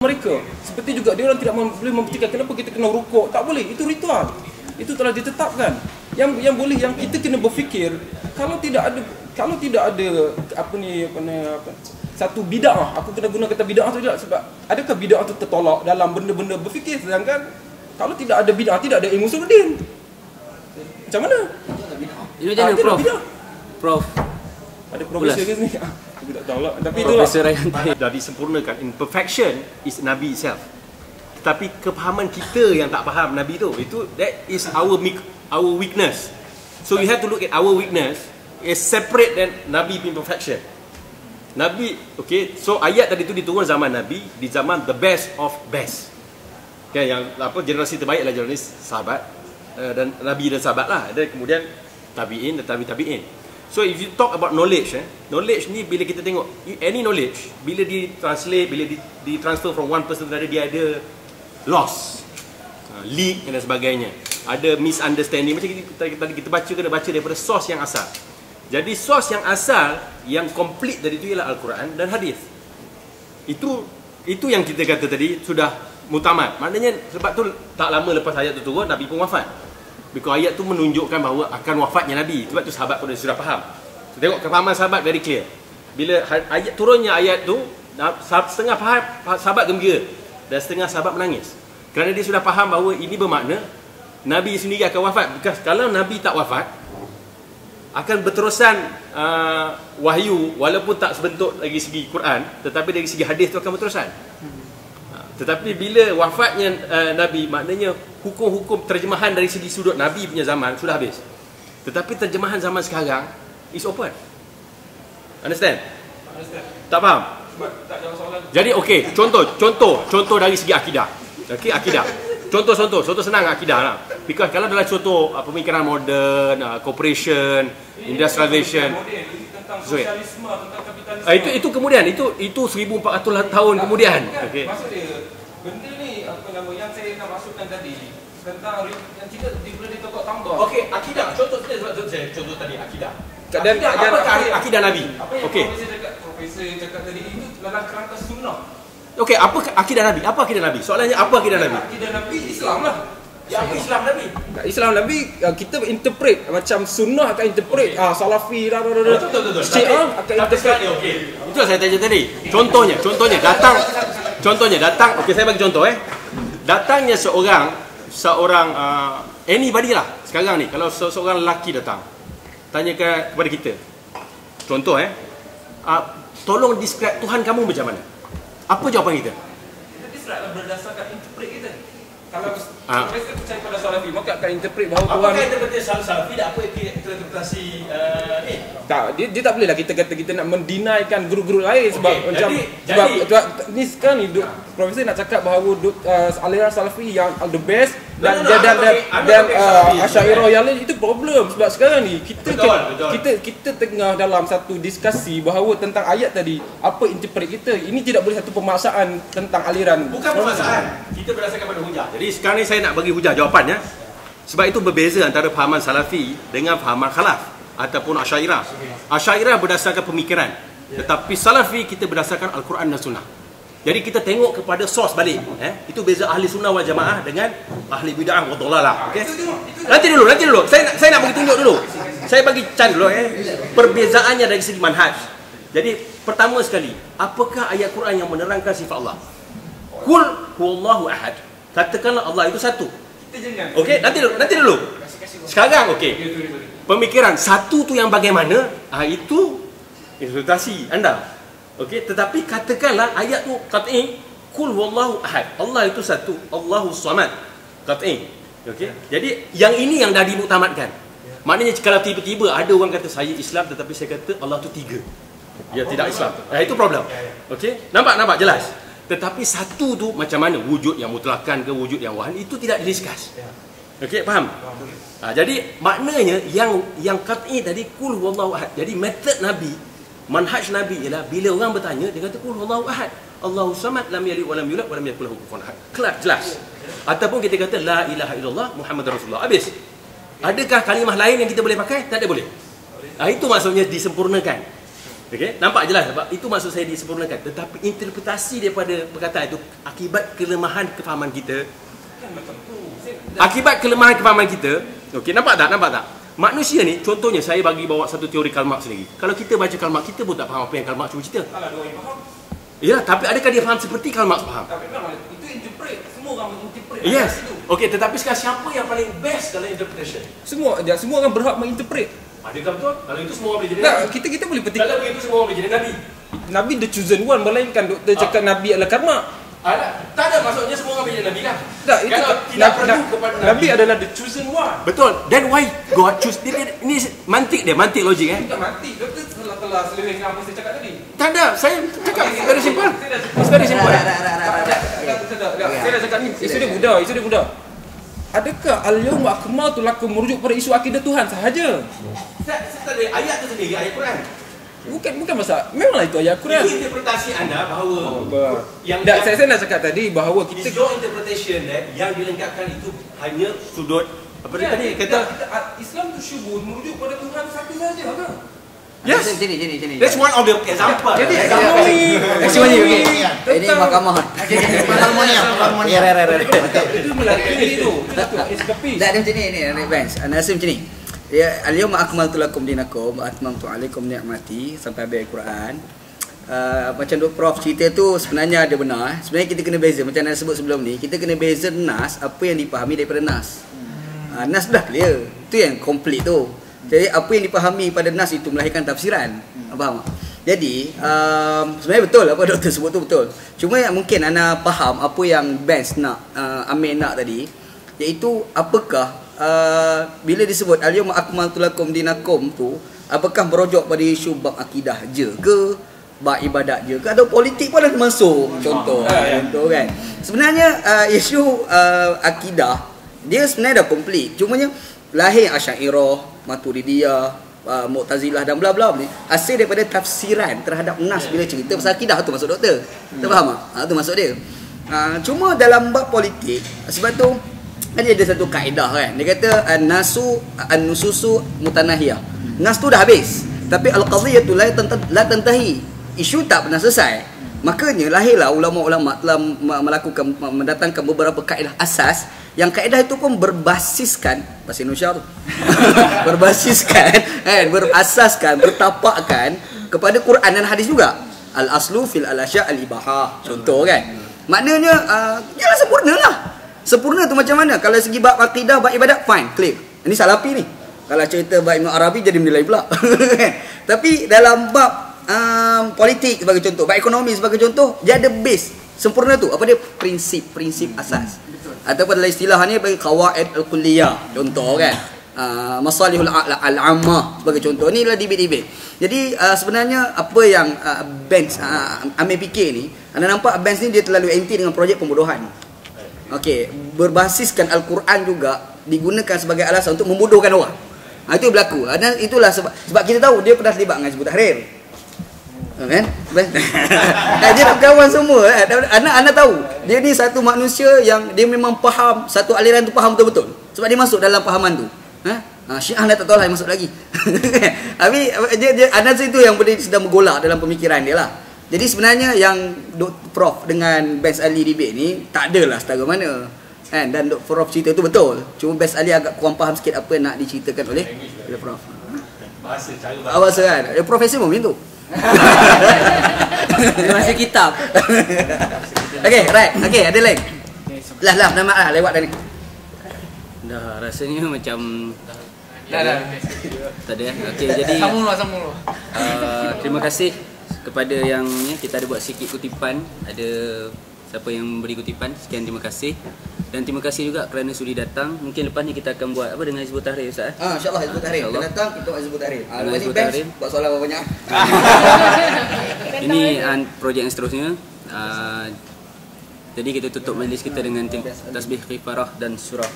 mereka. Seperti juga dia orang tidak boleh membuktikan kenapa kita kena rukuk. Tak boleh, itu ritual. Itu telah ditetapkan. Yang boleh, yang kita kena berfikir, kalau tidak ada satu bid'ah, aku kena guna kata bid'ah tu juga sebab adakah bid'ah tu tertolak dalam benda-benda berfikir, sedangkan kalau tidak ada bid'ah, tidak ada ilmu usuluddin. Macam mana? Ini macam mana, Prof? Prof. Ada profesor ke sini? Aku tak tahu lah. Tapi Profesor Rayhan dah disempurnakan. Imperfection is Nabi itself. Tetapi kepahaman kita yang tak faham Nabi tu, that is our weakness. So you have to look at our weakness is separate than Nabi imperfection. Nabi, okay, so ayat tadi tu diturun zaman Nabi, di zaman the best of best. Okay, yang generasi terbaik adalah generasi sahabat dan Nabi dan sahabat lah. Dan kemudian tabi'in dan tabi'in. So if you talk about knowledge, knowledge ni bila kita tengok any knowledge, bila ditranslate, bila ditransfer from one person to another, dia ada loss, leak dan sebagainya. Ada misunderstanding. Macam tadi kita baca, kena baca daripada source yang asal. Jadi source yang asal, yang complete dari itu ialah Al-Quran dan hadis. Itu yang kita kata tadi sudah mutamad. Maknanya sebab tu tak lama lepas ayat tu turun, Nabi pun wafat. Because ayat tu menunjukkan bahawa akan wafatnya Nabi. Sebab tu sahabat pun sudah faham. So, tengok kefahaman sahabat very clear. Bila turunnya ayat tu, setengah faham sahabat gembira dan setengah sahabat menangis. Kerana dia sudah faham bahawa ini bermakna Nabi sendiri akan wafat. Because kalau Nabi tak wafat, akan berterusan wahyu, walaupun tak sebentuk dari segi Quran, tetapi dari segi hadis tu akan berterusan. Tetapi bila wafatnya Nabi, maknanya hukum-hukum terjemahan dari segi sudut Nabi punya zaman sudah habis. Tetapi terjemahan zaman sekarang is open. Understand? Tak faham? tak jawab soalan. Jadi okey, contoh dari segi akidah. Okey, akidah. Contoh senang akidah lah. Because kalau dalam contoh pemikiran moden, corporation, industrialization, tentang sosialisme, tentang kapitalisme. itu kemudian, itu 1400 tahun kemudian. Okey. Maksud dia, benda ni yang saya nak masukkan tadi tentang yang tidak boleh ditokok tambah. Okey, akidah. Contoh tadi akidah. Dan apakah akidah Nabi? Okey. Profesor cakap tadi itu dalam kerangka sunnah. Okey, apa akidah Nabi? Apa akidah Nabi? Soalannya apa akidah Nabi? Akidah Nabi Islam lah. Ya, apa Islam Nabi? Islam Nabi kita interpret macam sunnah akan interpret salafi betul. Syiah akan interpret. Okey. Itu saya tanya tadi. Contohnya datang. Okey, saya bagi contoh Datangnya seorang anybody lah sekarang ni, kalau seorang lelaki datang tanyakan kepada kita. Contoh tolong describe Tuhan kamu macam mana? Apa jawapan kita? Kita describe berdasarkan interpret kita. Kalau kita percaya pada salafi, maka akan interpret bahawa Tuhan. Apakah interpretasi salafi dan apa interpretasi tak, dia tak boleh lah kita kata kita nak mendinaikan guru-guru lain sebab sebab ni sekarang ni profesor nak cakap bahawa aliran salafi yang the best dan Asy'ariyah yang lain, itu problem sebab sekarang ni kita tengah dalam satu diskusi bahawa tentang ayat tadi, apa interpret kita. Ini tidak boleh satu pemaksaan tentang aliran. Bukan pemaksaan. Kita berdasarkan pada hujah. Jadi sekarang ni saya nak bagi hujah jawapannya. Sebab itu berbeza antara fahaman salafi dengan fahaman khalaf ataupun Asy'ariyah. Asy'ariyah berdasarkan pemikiran, tetapi salafi kita berdasarkan Al-Quran dan Sunnah. Jadi kita tengok kepada source balik. Itu beza ahli sunnah wal jamaah dengan ahli bid'ah wa dhalalah. Okey. Nanti dulu. Saya nak bagi tunjuk dulu. Saya bagi can dulu perbezaannya dari segi manhaj. Jadi pertama sekali, apakah ayat Quran yang menerangkan sifat Allah? Qul huwallahu ahad. Katakanlah Allah itu satu. Okey, nanti dulu. Sekarang okey. Pemikiran satu tu yang bagaimana? Itu interpretasi anda. Okey, tetapi katakanlah ayat tu qat'i, qul huwallahu ahad. Allah itu satu, Allahus samad. Qat'i. Okey. Jadi yang ini yang dah dimuktamadkan. Maknanya kalau tiba-tiba ada orang kata saya Islam tetapi saya kata Allah tu tiga. Dia tidak Islam. Itu problem. Okey? Nampak jelas. Tetapi satu tu macam mana, wujud yang mutlakan ke wujud yang wahan, itu tidak didiskus. Okey, faham? Jadi maknanya yang qat'i tadi qul huwallahu ahad. Jadi metod Nabi, manhaj Nabi ialah bila orang bertanya dia kata qul huwallahu ahad, Allahus samad, lam yalid wa lam yulad wa lam yakul lahu kufuwan ahad. Kelas jelas. Ataupun kita kata la ilaha illallah Muhammadur Rasulullah. Habis. Adakah kalimah lain yang kita boleh pakai? Tak ada, boleh. Itu maksudnya disempurnakan. Okey, nampak jelas sebab itu maksud saya disempurnakan. Tetapi interpretasi daripada perkataan itu akibat kelemahan kefahaman kita. Akibat kelemahan kefahaman kita. Okey, nampak tak? Manusia ni, contohnya saya bagi bawa satu teori Karl Marx lagi. Kalau kita baca Karl Marx, kita pun tak faham apa yang Karl Marx cuba cerita. Kalau ada orang yang faham. Ya, tapi adakah dia faham seperti Karl Marx faham? Tapi kan itu interpret. Semua orang menginterpret. Yes. Okey, tetapi sekarang siapa yang paling best dalam interpretation? Semua orang berhak menginterpret. Adakah betul? Kalau itu semua orang boleh jadi Tak, nabi. kita boleh petik. Kalau begitu semua orang boleh jadi nabi. Nabi the chosen one, melainkan doktor cakap Nabi adalah Karl Marx. Tak ada maksudnya semua orang boleh jadi nabi kan? Tak, itu kalau tidak perlu kepada Nabi adalah the chosen one. Betul. Then why God choose? Ini mantik logik Kita mati, doktor telah seleweng apa saya cakap tadi. Tak ada, saya cakap very simple. It's very simple. Saya dah cakap ni, isu dia Buddha. Adakah al-yawma akmaltu lakum merujuk pada isu akidah Tuhan sahaja? Ayat tu sendiri, ayat Quran. Bukan masalah. Memanglah itu ayat Quran. Itu interpretasi anda bahawa saya nak cakap tadi bahawa kita your interpretation yang dilengkapkan itu hanya sudut apa dia tadi kata Islam tu syubun merujuk pada Tuhan satu saja kan? Yes. Sini. That's one of the example. Jadi Ini mahkamah. Harmonia. itu melakini itu. Tak ada macam ni Vance. Ana rasa macam ni. Ya, al-yawma akmaltu lakum dinakum wa atmamtu alaikum ni'mati sampai habis Al-Quran. Macam Dr. Prof cerita tu sebenarnya ada benar. Sebenarnya kita kena beza macam Anda sebut sebelum ni, kita kena beza nas apa yang dipahami daripada nas. Nas dah clear. Itu yang komplit tu. Jadi apa yang dipahami pada nas itu melahirkan tafsiran. Faham tak? Jadi sebenarnya betul apa doktor sebut tu betul. Cuma yang mungkin Ana faham apa yang Vance nak, Amir nak tadi, iaitu apakah bila disebut al-yawma akmaltu lakum dinakum tu, apakah merujuk pada isu bab akidah je ke, bab ibadat je ke, atau politik pun ada masuk contoh kan. Sebenarnya isu akidah dia sebenarnya dah komplit. Cumanya lahir Asy'ariyah, Maturidiyah, Mu'tazilah dan bla bla ni asal daripada tafsiran terhadap nas bila cerita pasal akidah tu masuk doktor. Tak faham tak? Tu masuk dia. Cuma dalam bab politik sebab tu ada satu kaedah kan. Dia kata an-nususu mutanahiyah. Nas tu dah habis. Tapi al-qadhiyatu la tantahi. Isu tak pernah selesai. Makanya lahirlah ulama-ulama telah mendatangkan beberapa kaedah asas yang kaedah itu pun berbasiskan bahasa Indonesia tu. Berasaskan, bertapakkan kepada Quran dan hadis juga. Al-aslu fil al-asya' al-ibahah. Contoh kan. Maknanya yalah sempurnalah. Sempurna tu macam mana? Kalau segi bab akidah, bab ibadat, fine, clear. Ini salafi ni. Kalau cerita bab Ibn Arabi jadi menilai pula. Tapi dalam bab politik sebagai contoh, bab ekonomi sebagai contoh, dia ada base. Sempurna tu apa dia? Prinsip asas. Ataupun dalam istilah ni bagi qawaid al-kulliyah, contoh kan. Masalihul al-ammah sebagai contoh. Ni adalah debate. Jadi sebenarnya apa yang Benz Amir fikir ni, anda nampak Benz ni dia terlalu anti dengan projek pembodohan. Okey, berbasiskan Al-Quran juga digunakan sebagai alasan untuk membodohkan orang. Itu berlaku. Dan itulah sebab kita tahu dia pernah terlibat dengan Hizbut Tahrir. Kan? Dia nak kawan semua. Anak tahu. Dia ni satu manusia yang dia memang faham satu aliran tu, faham betul-betul. Sebab dia masuk dalam fahaman tu. Syiah dah tak tahu lah masuk lagi. Tapi dia anak itu yang sedang bergolak dalam pemikiran dia lah. Jadi sebenarnya yang Dr. Prof dengan Benz Ali debate ni tak adalah setara mana. Dan Dr. Prof cerita tu betul. Cuma Benz Ali agak kurang faham sikit apa yang nak diceritakan oleh Prof. Bahasa kan. Profesor pun macam tu. Dia masih kitab. Okay, right. Okay, ada lain. Lah, nama lewat dah ni. Dah rasanya macam Dah. tak ada. Okey, jadi Sambung dulu. terima kasih kepada yang kita ada buat sikit kutipan, ada siapa yang memberi kutipan, sekian terima kasih. Dan terima kasih juga kerana sudi datang. Mungkin lepas ni kita akan buat apa dengan Hizbut Tahrir Ustaz? InsyaAllah Hizbut Tahrir. Kita datang kita buat Hizbut Tahrir. Lepas ni Hizbut Benz Tahrir. buat soalan banyak. Ini projek yang seterusnya. Jadi kita tutup majlis kita dengan tasbih kifarah dan surah.